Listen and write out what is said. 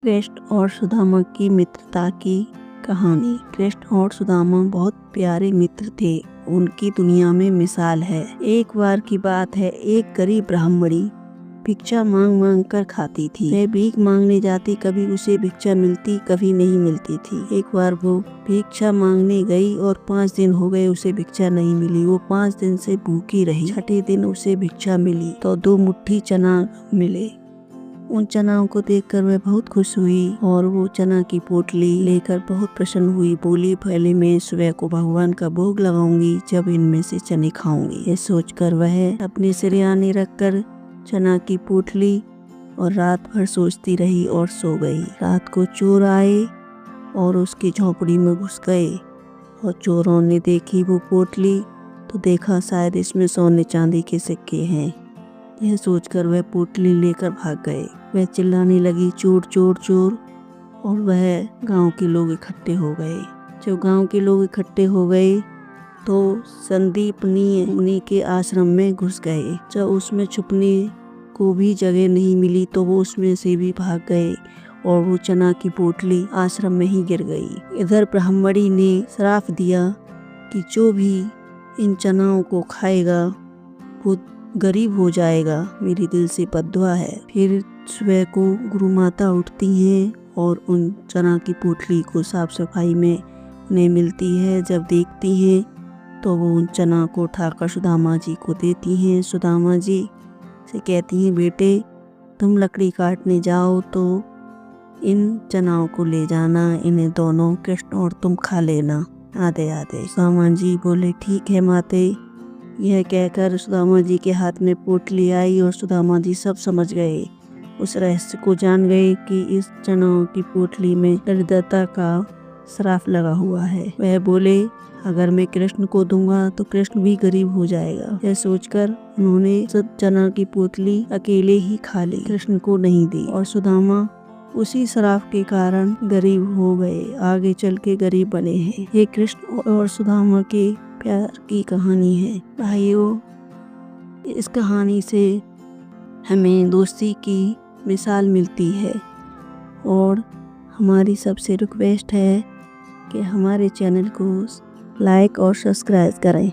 कृष्ण और सुदामा की मित्रता की कहानी। कृष्ण और सुदामा बहुत प्यारे मित्र थे। उनकी दुनिया में मिसाल है। एक बार की बात है, एक गरीब ब्राह्मणी भिक्षा मांग मांग कर खाती थी। वह भीख मांगने जाती, कभी उसे भिक्षा मिलती, कभी नहीं मिलती थी। एक बार वो भिक्षा मांगने गई और 5 दिन हो गए, उसे भिक्षा नहीं मिली। वो 5 दिन से भूखी रही। छठे दिन उसे भिक्षा मिली तो 2 मुट्ठी चना मिले। उन चनाओं को देखकर वह बहुत खुश हुई और वो चना की पोटली लेकर बहुत प्रसन्न हुई। बोली, पहले मैं सुबह को भगवान का भोग लगाऊंगी, जब इनमें से चने खाऊंगी। ये सोचकर वह अपने सिरहाने रखकर चना की पोटली और रात भर सोचती रही और सो गई। रात को चोर आए और उसकी झोपड़ी में घुस गए और चोरों ने देखी वो पोटली तो देखा शायद इसमें सोने चांदी के सिक्के हैं। यह सोचकर वह पोटली लेकर भाग गए। वह चिल्लाने लगी, चोर चोर चोर, और वह गांव के लोग इकट्ठे हो गए। जब गांव के लोग इकट्ठे हो गए तो संदीपनी मुनि के आश्रम में घुस गए। जब उसमें छुपने को भी जगह नहीं मिली तो वो उसमें से भी भाग गए और वो चना की पोटली आश्रम में ही गिर गई। इधर ब्राह्मणी ने श्राप दिया कि जो भी इन चनाओं को खाएगा वो गरीब हो जाएगा। मेरी दिल से बद्दुआ है। फिर सुबह को गुरु माता उठती हैं और उन चना की पोटली को साफ सफाई में उन्हें मिलती है। जब देखती हैं तो वो उन चना को उठाकर सुदामा जी को देती हैं। सुदामा जी से कहती हैं, बेटे तुम लकड़ी काटने जाओ तो इन चनाओं को ले जाना, इन्हें दोनों कृष्ण और तुम खा लेना आधे आधे। सुदामा जी बोले, ठीक है माते। यह कहकर सुदामा जी के हाथ में पोटली आई और सुदामा जी सब समझ गए। उस रहस्य को जान गए कि इस चनाओं की पोटली में दरिद्रता का श्राप लगा हुआ है। वह बोले, अगर मैं कृष्ण को दूंगा तो कृष्ण भी गरीब हो जाएगा। यह सोचकर उन्होंने सब चना की पोटली अकेले ही खा ली, कृष्ण को नहीं दी। और सुदामा उसी श्राप के कारण गरीब हो गए, आगे चल के गरीब बने हैं। ये कृष्ण और सुदामा के प्यार की कहानी है। भाइयों, इस कहानी से हमें दोस्ती की मिसाल मिलती है और हमारी सबसे रिक्वेस्ट है कि हमारे चैनल को लाइक और सब्सक्राइब करें।